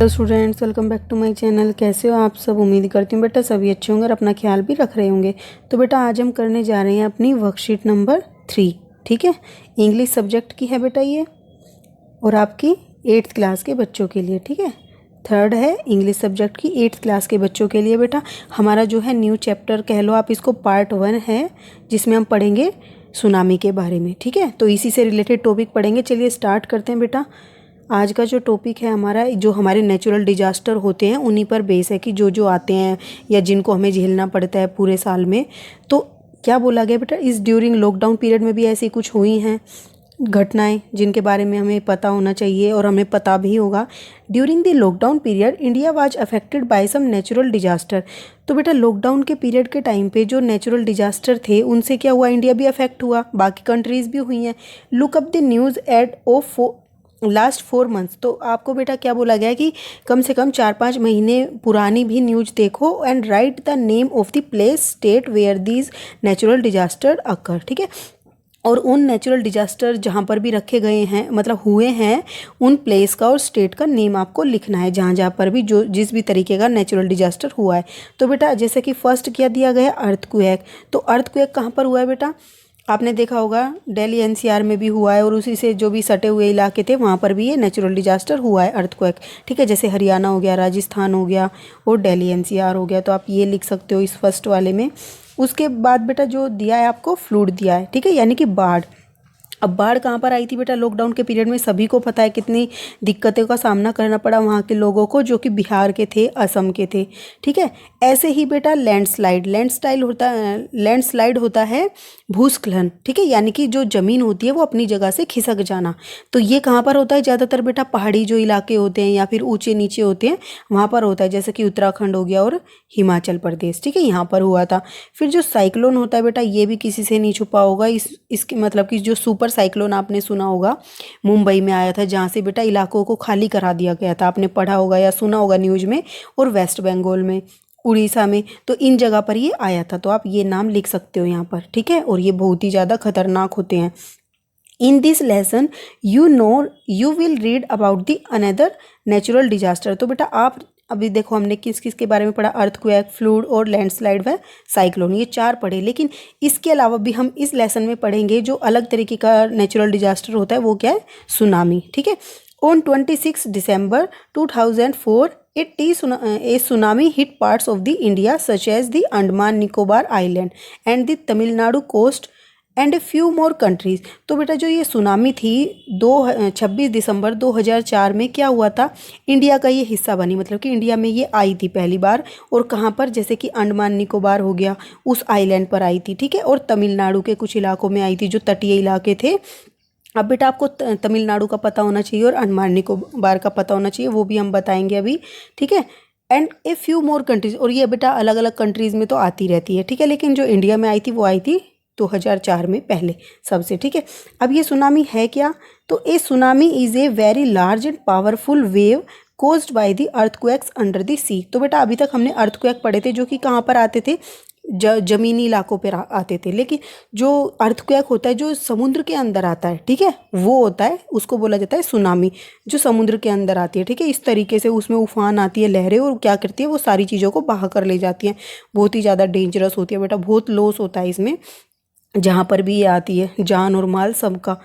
Hello students, welcome back to my channel. कैसे हो आप सब? उम्मीद करती हूँ बेटा सभी अच्छे होंगे और अपना ख्याल भी रख रहे होंगे। तो बेटा आज हम करने जा रहे हैं अपनी वर्कशीट नंबर 3। ठीक है, इंग्लिश सब्जेक्ट की है बेटा ये, और आपकी 8th क्लास के बच्चों के लिए। ठीक है, थर्ड है इंग्लिश सब्जेक्ट की 8th क्लास के बच्चों के लिए। बेटा हमारा जो है न्यू चैप्टर कह लो आप इसको, पार्ट 1 है, जिसमें हम पढ़ेंगे सुनामी के बारे में। ठीक है, तो इसी से रिलेटेड टॉपिक पढ़ेंगे। चलिए स्टार्ट करते हैं बेटा। आज का जो टॉपिक है हमारा, जो हमारे नेचुरल डिजास्टर होते हैं उन्हीं पर बेस है कि जो जो आते हैं या जिनको हमें झेलना पड़ता है पूरे साल में। तो क्या बोला गया बेटा, इस ड्यूरिंग लॉकडाउन पीरियड में भी ऐसी कुछ हुई हैं घटनाएं जिनके बारे में हमें पता होना चाहिए और हमें पता भी होगा। During the lockdown period India was affected by some natural disaster. तो बेटा लॉकडाउन के पीरियड के टाइम पे जो नेचुरल डिजास्टर थे उनसे क्या हुआ, इंडिया भी अफेक्ट हुआ, बाकी कंट्रीज़ भी हुई हैं। Look up the news ad of last 4 months. तो आपको बेटा क्या बोला गया है कि कम से कम 4-5 महीने पुरानी भी न्यूज देखो and write the name of the place state where these natural disaster occur. ठीक है, और उन नेचुरल डिजास्टर जहाँ पर भी रखे गए हैं, मतलब हुए हैं, उन प्लेस का और स्टेट का नेम आपको लिखना है जहाँ जहाँ पर भी जो जिस भी तरीके का नेचुरल डिजास्टर हुआ है। तो बेटा जैसे कि फर्स्ट क्या दिया गया, अर्थक्वेक। तो अर्थक्वेक कहाँ पर हुआ है बेटा? आपने देखा होगा दिल्ली एनसीआर में भी हुआ है, और उसी से जो भी सटे हुए इलाके थे वहाँ पर भी ये नेचुरल डिजास्टर हुआ है, अर्थक्वेक। ठीक है, जैसे हरियाणा हो गया, राजस्थान हो गया और दिल्ली एनसीआर हो गया। तो आप ये लिख सकते हो इस फर्स्ट वाले में। उसके बाद बेटा जो दिया है आपको, फ्लूड दिया है। ठीक है, यानी कि बाढ़। अब बाढ़ कहाँ पर आई थी बेटा? लॉकडाउन के पीरियड में सभी को पता है कितनी दिक्कतों का सामना करना पड़ा वहाँ के लोगों को, जो कि बिहार के थे, असम के थे। ठीक है, ऐसे ही बेटा लैंडस्लाइड होता है भूस्खलन। ठीक है, यानी कि जो ज़मीन होती है वो अपनी जगह से खिसक जाना। तो ये कहाँ पर होता है ज़्यादातर बेटा? पहाड़ी जो इलाके होते हैं या फिर ऊंचे नीचे होते हैं वहाँ पर होता है, जैसे कि उत्तराखंड हो गया और हिमाचल प्रदेश। ठीक है, यहाँ पर हुआ था। फिर जो साइक्लोन होता है बेटा, ये भी किसी से नहीं छुपा होगा। इसके मतलब कि जो सुपर साइक्लोन आपने सुना होगा, मुंबई में आया था, जहाँ से बेटा इलाकों को खाली करा दिया गया था। आपने पढ़ा होगा या सुना होगा न्यूज़ में। और वेस्ट बंगाल में, उड़ीसा में, तो इन जगह पर ये आया था। तो आप ये नाम लिख सकते हो यहाँ पर। ठीक है, और ये बहुत ही ज़्यादा खतरनाक होते हैं। In this lesson you will read about the another natural disaster. तो बेटा आप अभी देखो हमने किस किस के बारे में पढ़ा, अर्थक्वेक, फ्लूड और लैंडस्लाइड व साइक्लोन, ये 4 पढ़े। लेकिन इसके अलावा भी हम इस लेसन में पढ़ेंगे जो अलग तरीके का नेचुरल डिजास्टर होता है, वो क्या है? सुनामी। ठीक है, on 26 December 2004 a tsunami hit parts of the India such as the Andaman Nicobar Island and the Tamil Nadu coast and a few more countries. तो बेटा जो ये सुनामी थी 26 दिसंबर 2004 में क्या हुआ था, इंडिया का ये हिस्सा बनी, मतलब कि इंडिया में ये आई थी पहली बार। और कहाँ पर? जैसे कि अंडमान निकोबार हो गया, उस आइलैंड पर आई थी। ठीक है, और तमिलनाडु के कुछ इलाकों में आई थी जो तटीय इलाके थे। अब बेटा आपको तमिलनाडु का पता होना चाहिए और अंडमान निकोबार का पता होना चाहिए, वो भी हम बताएंगे अभी। ठीक है, and a few more countries, और ये बेटा अलग अलग कंट्रीज़ में तो आती रहती है। ठीक है, लेकिन जो इंडिया में आई थी वो आई थी 2004 में पहले सबसे। ठीक है, अब ये सुनामी है क्या? तो a tsunami is a very large and powerful wave caused by the earthquakes under the sea. तो बेटा अभी तक हमने अर्थक्वेक पढ़े थे जो कि कहाँ पर आते थे, जमीनी इलाकों पर आते थे। लेकिन जो अर्थक्वेक होता है जो समुद्र के अंदर आता है, ठीक है, वो होता है, उसको बोला जाता है सुनामी, जो समुद्र के अंदर आती है। ठीक है, इस तरीके से उसमें उफान आती है, लहरें, और क्या करती है वो सारी चीज़ों को बहा कर ले जाती हैं। बहुत ही ज़्यादा डेंजरस होती है बेटा, बहुत लॉस होता है इसमें जहाँ पर भी ये आती है, जान और माल सबका।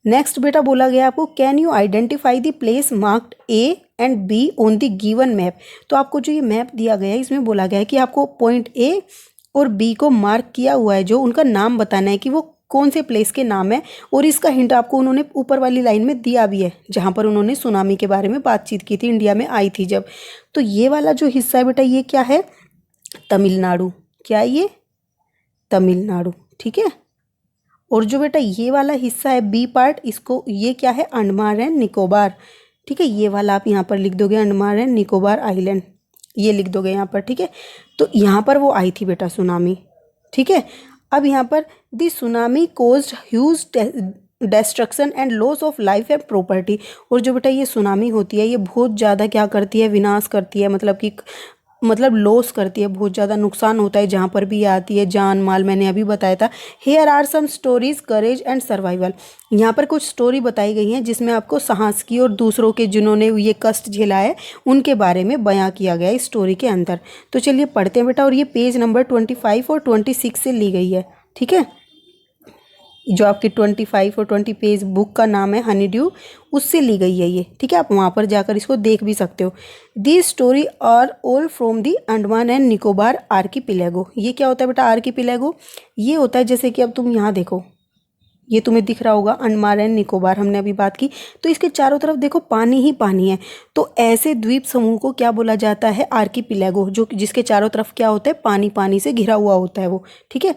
नेक्स्ट बेटा बोला गया आपको, can you identify the place marked A and be on the given map. तो आपको जो ये मैप दिया गया है इसमें बोला गया है कि आपको पॉइंट ए और बी को मार्क किया हुआ है, जो उनका नाम बताना है कि वो कौन से प्लेस के नाम है। और इसका हिंट आपको उन्होंने ऊपर वाली लाइन में दिया भी है, जहाँ पर उन्होंने सुनामी के बारे में बातचीत की थी, इंडिया में आई थी जब। तो ये वाला जो हिस्सा है बेटा, ये क्या है? तमिलनाडु। क्या है ये? तमिलनाडु। ठीक है, और जो बेटा ये वाला हिस्सा है बी पार्ट, इसको ये क्या है? अंडमान एंड निकोबार। ठीक है, ये वाला आप यहाँ पर लिख दोगे, अंडमान एंड निकोबार आइलैंड, ये लिख दोगे यहाँ पर। ठीक है, तो यहाँ पर वो आई थी बेटा सुनामी। ठीक है, अब यहाँ पर the tsunami caused huge destruction and loss of life and property. और जो बेटा ये सुनामी होती है ये बहुत ज़्यादा क्या करती है? विनाश करती है, मतलब कि मतलब लॉस करती है, बहुत ज़्यादा नुकसान होता है जहाँ पर भी ये आती है, जान माल, मैंने अभी बताया था। Here are some stories courage and survival. यहाँ पर कुछ स्टोरी बताई गई हैं जिसमें आपको साहस की और दूसरों के जिन्होंने ये कष्ट झेला है उनके बारे में बयां किया गया है इस स्टोरी के अंदर। तो चलिए पढ़ते हैं बेटा, और ये पेज नंबर 25 और 26 से ली गई है, ठीक है। जो आपकी 25 और 20 पेज बुक का नाम है हनी ड्यू, उससे ली गई है ये, ठीक है। आप वहाँ पर जाकर इसको देख भी सकते हो। The story are all from the Andaman and Nicobar archipelago. ये क्या होता है बेटा आर्कीपिलेगो? ये होता है जैसे कि अब तुम यहाँ देखो, ये तुम्हें दिख रहा होगा अंडमान एंड निकोबार, हमने अभी बात की, तो इसके चारों तरफ देखो पानी ही पानी है। तो ऐसे द्वीप समूह को क्या बोला जाता है? आर्कीपिलेगो, जो जिसके चारों तरफ क्या होता है? पानी पानी से घिरा हुआ होता है वो, ठीक है।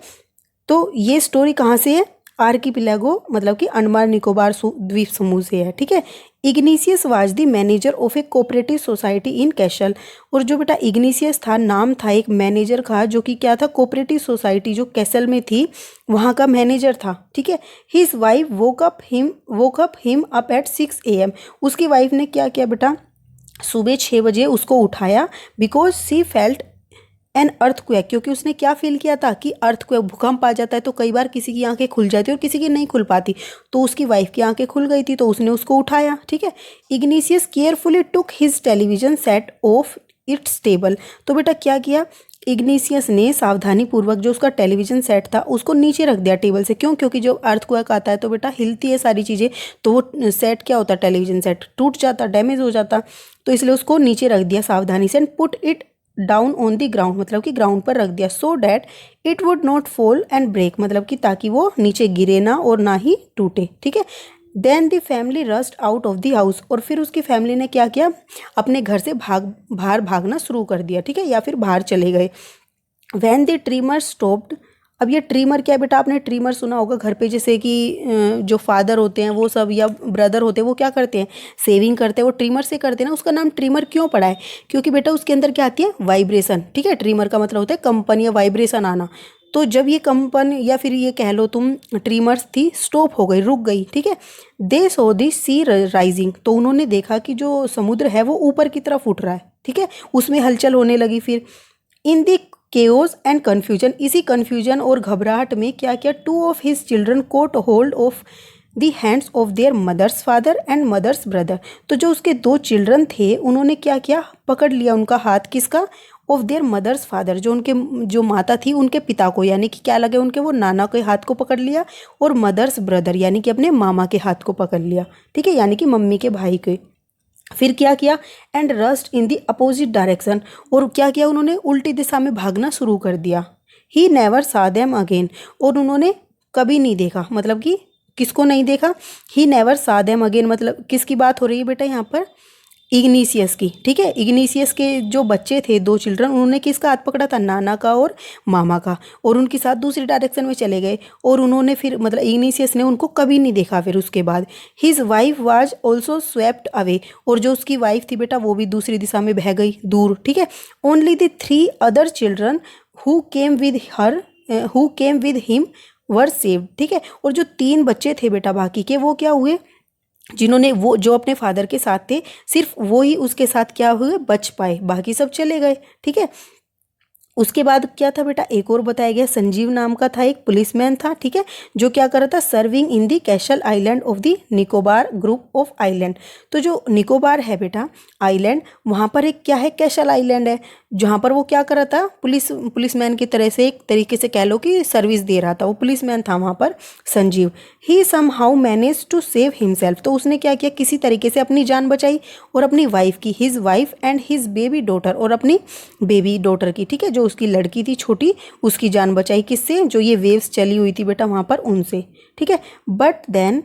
तो ये स्टोरी कहाँ से है? आर्कीपिलागो मतलब कि अंडमान निकोबार द्वीप समूह से है, ठीक है। Igneous was the manager of A cooperative society in castle. और जो बेटा इग्निशियस था, नाम था एक मैनेजर का, जो कि क्या था? कोऑपरेटिव सोसाइटी जो कैसल में थी वहाँ का मैनेजर था, ठीक है। His wife woke up him up at 6 AM। उसकी वाइफ ने क्या किया बेटा? सुबह 6 बजे उसको उठाया, because C felt an earthquake, क्योंकि उसने क्या फील किया था कि अर्थक्वेक, भूकंप आ जाता है तो कई बार किसी की आंखें खुल जाती है और किसी की नहीं खुल पाती, तो उसकी वाइफ की आंखें खुल गई थी तो उसने उसको उठाया, ठीक है। Igneous carefully took his television set of its table. तो बेटा क्या किया? इग्निशियस ने सावधानी पूर्वक जो उसका टेलीविजन सेट था उसको नीचे रख दिया टेबल से। क्यों? क्योंकि जो अर्थक्वेक आता है तो बेटा हिलती है सारी चीज़ें, तो वो सेट क्या होता है? टेलीविजन सेट टूट जाता, डैमेज हो जाता, तो इसलिए उसको नीचे रख दिया सावधानी से। And put it down on the ground, मतलब कि ग्राउंड पर रख दिया, so that it would not fall and break, मतलब कि ताकि वो नीचे गिरे ना और ना ही टूटे, ठीक है। Then the family rushed out of the house. और फिर उसकी फैमिली ने क्या किया? अपने घर से बाहर भागना शुरू कर दिया, ठीक है, या फिर बाहर चले गए। When the trimmer stopped. अब ये ट्रिमर क्या है बेटा? आपने ट्रिमर सुना होगा घर पे, जैसे कि जो फादर होते हैं वो सब या ब्रदर होते हैं वो क्या करते हैं? सेविंग करते हैं, वो ट्रिमर से करते हैं ना। उसका नाम ट्रिमर क्यों पड़ा है? क्योंकि बेटा उसके अंदर क्या आती है? वाइब्रेशन, ठीक है। ट्रिमर का मतलब होता है कंपन या वाइब्रेशन आना। तो जब ये कंपन या फिर ये कह लो तुम ट्रिमर्स थी, स्टॉप हो गई, रुक गई, ठीक है। दे सो दी सी राइजिंग। तो उन्होंने देखा कि जो समुद्र है वो ऊपर की तरफ उठ रहा है, ठीक है, उसमें हलचल होने लगी। फिर in the chaos and confusion, इसी कन्फ्यूजन और घबराहट में क्या किया? 2 of his children caught hold of the hands of their mother's father and mother's brother. तो जो उसके 2 चिल्ड्रन थे उन्होंने क्या किया? पकड़ लिया उनका हाथ, किसका? ऑफ देयर मदर्स फादर, जो उनके जो माता थी उनके पिता को, यानी कि क्या लगे उनके, वो नाना के हाथ को पकड़ लिया, और मदर्स ब्रदर यानी कि अपने मामा के हाथ को पकड़ लिया, ठीक है, यानी कि मम्मी के भाई के। फिर क्या किया? And rust in the opposite direction. और क्या किया उन्होंने? उल्टी दिशा में भागना शुरू कर दिया। ही नेवर सा देम अगेन। और उन्होंने कभी नहीं देखा, मतलब कि किसको नहीं देखा? ही नेवर सा देम अगेन, मतलब किसकी बात हो रही है बेटा यहाँ पर? इग्निशियस की, ठीक है। इग्निशियस के जो बच्चे थे 2 चिल्ड्रन, उन्होंने किसका हाथ पकड़ा था? नाना का और मामा का, और उनके साथ दूसरी डायरेक्शन में चले गए। और उन्होंने फिर मतलब इग्निशियस ने उनको कभी नहीं देखा। फिर उसके बाद his wife was also swept away. और जो उसकी वाइफ थी बेटा वो भी दूसरी दिशा में बह गई, दूर, ठीक है। Only the 3 other children who came with him were saved, ठीक है। और जो 3 बच्चे थे बेटा बाकी के, वो क्या हुए? जिन्होंने वो जो अपने फादर के साथ थे, सिर्फ वो ही उसके साथ क्या हुए? बच पाए, बाकी सब चले गए, ठीक है। उसके बाद क्या था बेटा? एक और बताया गया, संजीव नाम का था, एक पुलिसमैन था, ठीक है, जो क्या कर रहा था? Serving in the castle island of the Nicobar group of island. तो जो निकोबार है बेटा आइलैंड, वहाँ पर एक क्या है? कैशल आइलैंड है, जहाँ पर वो क्या कर रहा था? पुलिसमैन की तरह से, एक तरीके से कह लो कि सर्विस दे रहा था, वो पुलिसमैन था वहाँ पर Sanjeev. He somehow manage to save himself. तो उसने क्या किया? किसी तरीके से अपनी जान बचाई और अपनी वाइफ की, his wife and his baby daughter, और अपनी बेबी डॉटर की, ठीक है, जो उसकी लड़की थी छोटी, उसकी जान बचाई। किससे? जो ये वेव्स चली हुई थी बेटा वहाँ पर, उनसे, ठीक है। But then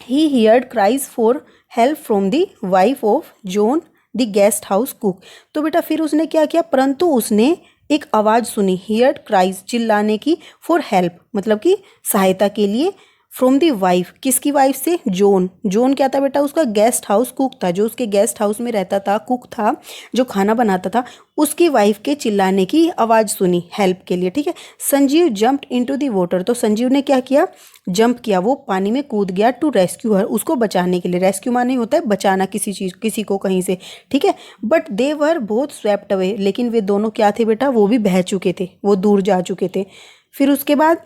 he heard cries for help from the wife of John the guest house cook. तो बेटा फिर उसने क्या किया? परंतु उसने एक आवाज़ सुनी, हियर्ड क्राइज, चिल्लाने की, फॉर हेल्प मतलब कि सहायता के लिए, फ्रॉम दी वाइफ, किसकी वाइफ से? जॉन। जॉन क्या था बेटा? उसका गेस्ट हाउस कुक था, जो उसके गेस्ट हाउस में रहता था, कुक था, जो खाना बनाता था, उसकी वाइफ के चिल्लाने की आवाज़ सुनी हेल्प के लिए, ठीक है। Sanjeev jumped into the water, तो संजीव ने क्या किया? जंप किया, वो पानी में कूद गया टू रेस्क्यू हर, उसको बचाने के लिए। रेस्क्यू माने होता है बचाना किसी चीज़, किसी को कहीं से, ठीक है। But they were both swept away, लेकिन वे दोनों क्या थे बेटा? वो भी बह चुके थे, वो दूर जा चुके थे। फिर उसके बाद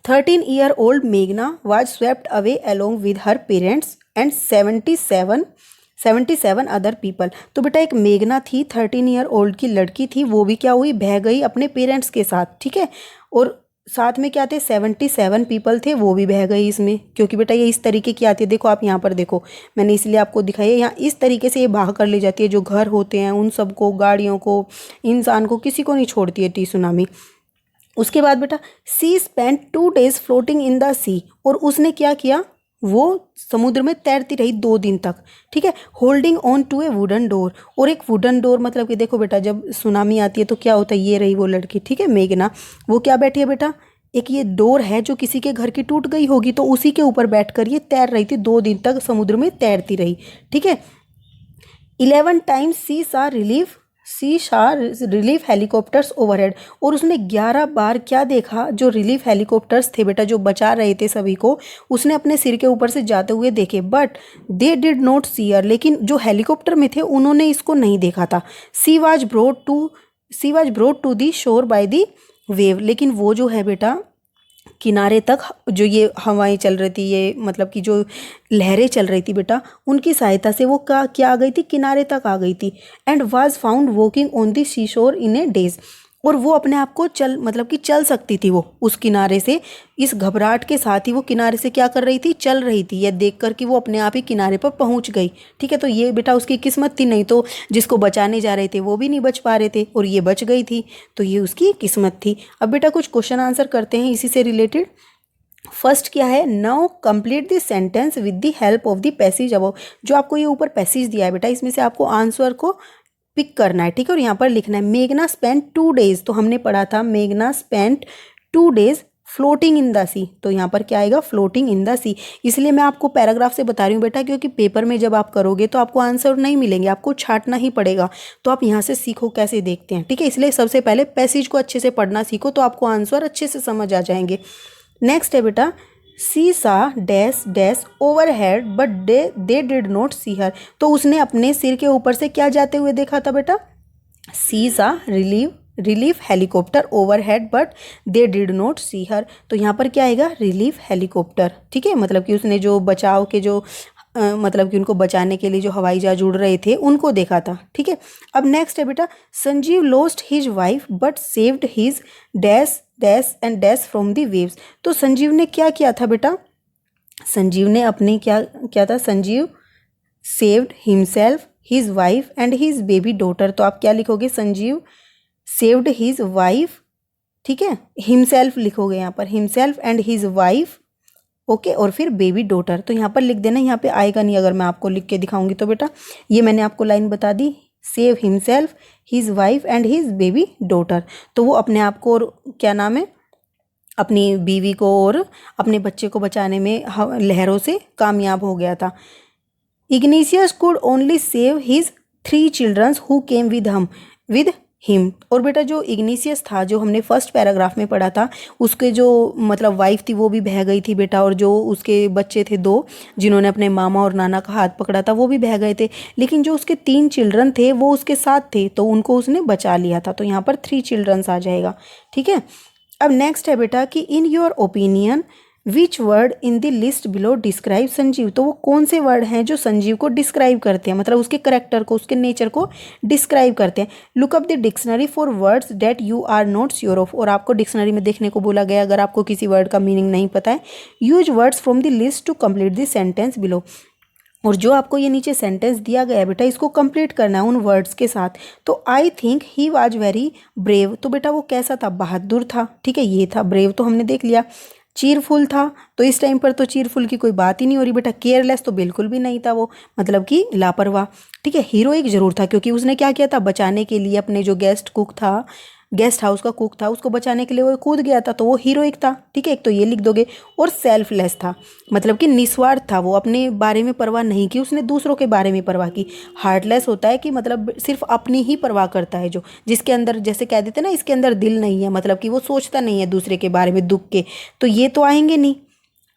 13-year-old मेघना was swept away along with her parents and 77 other people. तो बेटा एक मेघना थी, 13-year-old की लड़की थी, वो भी क्या हुई? बह गई अपने पेरेंट्स के साथ, ठीक है। और साथ में क्या थे? 77 पीपल थे, वो भी बह गई इसमें, क्योंकि बेटा ये इस तरीके की आती है। देखो आप यहाँ पर देखो, मैंने इसलिए आपको दिखाई है, यहाँ इस तरीके से ये बहा कर ले जाती है, जो घर होते हैं उन सबको, गाड़ियों को, इंसान को, किसी को नहीं छोड़ती है सुनामी। उसके बाद बेटा she spend 2 days floating in the sea, और उसने क्या किया? वो समुद्र में तैरती रही 2 दिन तक, ठीक है। Holding on to a wooden door, और एक वुडन डोर, मतलब कि देखो बेटा जब सुनामी आती है तो क्या होता है? ये रही वो लड़की, ठीक है, मेघना, वो क्या बैठी है बेटा? एक ये डोर है जो किसी के घर की टूट गई होगी, तो उसी के ऊपर बैठकर ये तैर रही थी, 2 दिन तक समुद्र में तैरती रही, ठीक है। 11 times सी शा रिलीफ हेलीकॉप्टर्स ओवरहेड, और उसने 11 बार क्या देखा? जो रिलीफ हेलीकॉप्टर्स थे बेटा, जो बचा रहे थे सभी को, उसने अपने सिर के ऊपर से जाते हुए देखे। But they did not see हर, लेकिन जो हेलीकॉप्टर में थे उन्होंने इसको नहीं देखा था। She was brought to the shore by the wave, लेकिन वो जो है बेटा किनारे तक, जो ये हवाएं चल रही थी, ये मतलब कि जो लहरें चल रही थी बेटा, उनकी सहायता से वो क्या आ गई थी? किनारे तक आ गई थी। And was found walking on the sea shore in A days, और वो अपने आप को मतलब कि चल सकती थी वो उस किनारे से। इस घबराहट के साथ ही वो किनारे से क्या कर रही थी? चल रही थी, यह देख कर कि वो अपने आप ही किनारे पर पहुंच गई, ठीक है। तो ये बेटा उसकी किस्मत थी, नहीं तो जिसको बचाने जा रहे थे वो भी नहीं बच पा रहे थे, और ये बच गई थी, तो ये उसकी किस्मत थी। अब बेटा कुछ क्वेश्चन आंसर करते हैं इसी से रिलेटेड। फर्स्ट क्या है? Now complete the sentence with the help of the passage above, जो आपको ये ऊपर पैसेज दिया है बेटा, इसमें से आपको आंसर को पिक करना है, ठीक है, और यहाँ पर लिखना है। मेघना स्पेंट 2 days, तो हमने पढ़ा था मेघना spent 2 days floating in the sea, तो यहाँ पर क्या आएगा? Floating in the sea. इसलिए मैं आपको पैराग्राफ से बता रही हूँ बेटा, क्योंकि पेपर में जब आप करोगे तो आपको आंसर नहीं मिलेंगे, आपको छांटना ही पड़ेगा। तो आप यहाँ से सीखो कैसे देखते हैं, ठीक है। इसलिए सबसे पहले पैसेज को अच्छे से पढ़ना सीखो, तो आपको आंसर अच्छे से समझ आ जाएंगे। नेक्स्ट है बेटा she saw dash dash overhead but they did not see her, तो उसने अपने सिर के ऊपर से क्या जाते हुए देखा था बेटा? She saw relief helicopter overhead but they did not see her, तो यहाँ पर क्या आएगा? रिलीफ हेलीकॉप्टर, ठीक है, मतलब कि उसने जो बचाव के जो मतलब कि उनको बचाने के लिए जो हवाई जहाज उड़ रहे थे उनको देखा था, ठीक है। अब नेक्स्ट है बेटा Sanjeev lost his wife but saved his dash dash and dash from the waves, तो संजीव ने क्या किया था बेटा? संजीव ने अपने क्या था? Sanjeev saved himself, his wife and his baby daughter, तो आप क्या लिखोगे? संजीव सेव्ड हिज वाइफ, ठीक है, हिमसेल्फ लिखोगे यहाँ पर, himself and his wife, okay, और फिर बेबी डॉटर, तो यहाँ पर लिख देना, यहाँ पे आएगा नहीं अगर मैं आपको लिख के दिखाऊंगी तो बेटा। ये मैंने आपको लाइन बता दी, save himself, his wife and his baby daughter, तो वो अपने आप को और क्या नाम है, अपनी बीवी को और अपने बच्चे को बचाने में लहरों से कामयाब हो गया था। Ignatius could only save his 3 childrens who came with him, और बेटा जो इग्निशियस था, जो हमने फर्स्ट पैराग्राफ में पढ़ा था, उसके जो मतलब वाइफ थी वो भी बह गई थी बेटा, और जो उसके बच्चे थे 2 जिन्होंने अपने मामा और नाना का हाथ पकड़ा था वो भी बह गए थे, लेकिन जो उसके 3 चिल्ड्रन थे वो उसके साथ थे, तो उनको उसने बचा लिया था, तो यहाँ पर 3 चिल्ड्रंस आ जाएगा, ठीक है। अब नेक्स्ट है बेटा कि in your opinion which word in the list below describe Sanjeev, तो वो कौन से वर्ड हैं जो संजीव को डिस्क्राइब करते हैं, मतलब उसके करेक्टर को, उसके नेचर को डिस्क्राइब करते हैं। Look up the dictionary for words that you are not sure of, और आपको डिक्शनरी में देखने को बोला गया अगर आपको किसी वर्ड का मीनिंग नहीं पता है। Use words from the list to complete the sentence below, और जो आपको ये नीचे सेंटेंस दिया गया है बेटा इसको कंप्लीट करना है उन वर्ड्स के साथ। तो I think he was very brave, तो बेटा वो कैसा था? बहादुर था, ठीक है, ये था। ब्रेव तो हमने देख लिया। चीरफुल था, तो इस टाइम पर तो चीरफुल की कोई बात ही नहीं हो रही बेटा। केयरलेस तो बिल्कुल भी नहीं था वो, मतलब कि लापरवाह, ठीक है। हीरोइक जरूर था, क्योंकि उसने क्या किया था? बचाने के लिए अपने जो गेस्ट कुक था गेस्ट हाउस का कुक था, उसको बचाने के लिए वो कूद गया था, तो वो हीरोइक था। ठीक है, एक तो ये लिख दोगे। और सेल्फलेस था, मतलब कि निस्वार्थ था, वो अपने बारे में परवाह नहीं की, उसने दूसरों के बारे में परवाह की। हार्टलेस होता है कि मतलब सिर्फ अपनी ही परवाह करता है, जो जिसके अंदर जैसे कह देते हैं ना, इसके अंदर दिल नहीं है, मतलब कि वो सोचता नहीं है दूसरे के बारे में दुख के, तो ये तो आएंगे नहीं।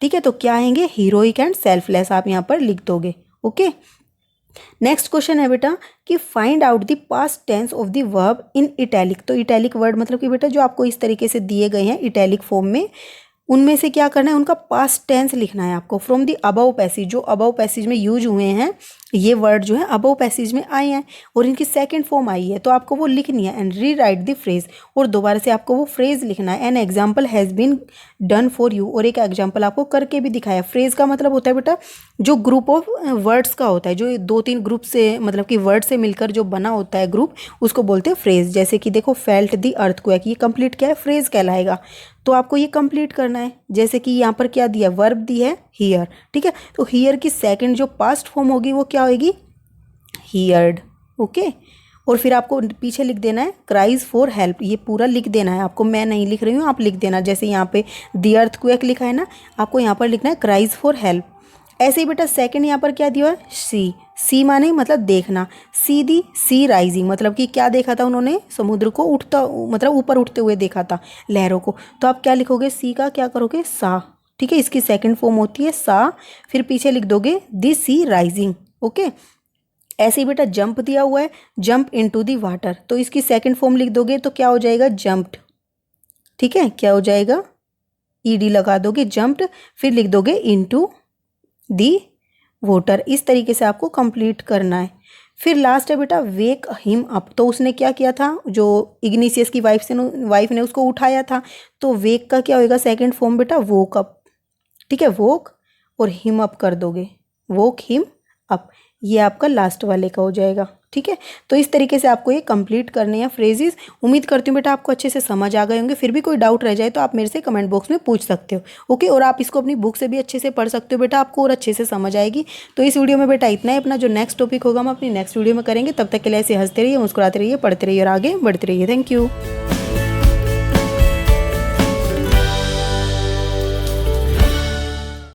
ठीक है, तो क्या आएंगे? हीरोइक एंड सेल्फलेस आप यहाँ पर लिख दोगे। ओके, नेक्स्ट क्वेश्चन है बेटा कि find out the past tense of the verb in italic. तो इटैलिक वर्ड मतलब कि बेटा जो आपको इस तरीके से दिए गए हैं इटैलिक फॉर्म में, उनमें से क्या करना है, उनका पास्ट टेंस लिखना है आपको फ्रॉम द अबव पैसेज। जो अबव पैसेज में यूज हुए हैं ये वर्ड जो है अबव पैसेज में आए हैं और इनकी सेकंड फॉर्म आई है, तो आपको वो लिखनी है। And re right the phrase, और दोबारा से आपको वो फ्रेज लिखना है। An example has been done for you, और एक एग्जाम्पल आपको करके भी दिखाया। फ्रेज का मतलब होता है बेटा जो ग्रुप ऑफ वर्ड्स का होता है, जो 2-3 ग्रुप से मतलब कि वर्ड से मिलकर जो बना होता है ग्रुप, उसको बोलते हैं फ्रेज। जैसे कि देखो फेल्ट द अर्थक्वेक, ये कंप्लीट क्या है? फ्रेज कहलाएगा। तो आपको ये कंप्लीट करना है। जैसे कि यहाँ पर क्या दिया? वर्ब दी है हियर। ठीक है, तो हियर की सेकंड जो पास्ट फॉर्म होगी वो क्या होगी? हियर्ड। ओके, और फिर आपको पीछे लिख देना है क्राइज फॉर हेल्प। ये पूरा लिख देना है आपको, मैं नहीं लिख रही हूँ, आप लिख देना। जैसे यहाँ पे दी अर्थक्वेक लिखा है ना, आपको यहाँ पर लिखना है क्राइज फॉर हेल्प। ऐसे ही बेटा सेकंड यहाँ पर क्या दिया है? सी। सी माने मतलब देखना। सी दी सी राइजिंग, मतलब कि क्या देखा था उन्होंने? समुद्र को उठता, मतलब ऊपर उठते हुए देखा था, लहरों को। तो आप क्या लिखोगे? सी का क्या करोगे? सा। ठीक है, इसकी सेकंड फॉर्म होती है सा, फिर पीछे लिख दोगे दी सी राइजिंग। ओके, ऐसे ही बेटा जंप दिया हुआ है, जंप इनटू दी वाटर, तो इसकी सेकंड फॉर्म लिख दोगे तो क्या हो जाएगा? जंप्ड। ठीक है, क्या हो जाएगा? ईडी लगा दोगे, जंप्ड, फिर लिख दोगे इनटू दी वोटर। इस तरीके से आपको कंप्लीट करना है। फिर लास्ट है बेटा वेक हिम अप। तो उसने क्या किया था? जो इग्निशियस की वाइफ ने उसको उठाया था, तो वेक का क्या होगा? सेकंड फॉर्म बेटा वोक अप। ठीक है, वोक और हिम अप कर दोगे, वोक हिम अप। ये आपका लास्ट वाले का हो जाएगा। ठीक है, तो इस तरीके से आपको ये कंप्लीट करने हैं फ्रेजेस। उम्मीद करती हूँ बेटा आपको अच्छे से समझ आ गए होंगे। फिर भी कोई डाउट रह जाए तो आप मेरे से कमेंट बॉक्स में पूछ सकते हो। ओके, और आप इसको अपनी बुक से भी अच्छे से पढ़ सकते हो बेटा, आपको और अच्छे से समझ आएगी। तो इस वीडियो में बेटा इतना ही। अपना जो नेक्स्ट टॉपिक होगा हम अपनी नेक्स्ट वीडियो में करेंगे। तब तक के लिए ऐसे हंसते रहिए, मुस्कुराते रहिए, पढ़ते रहिए और आगे बढ़ते रहिए। Thank you.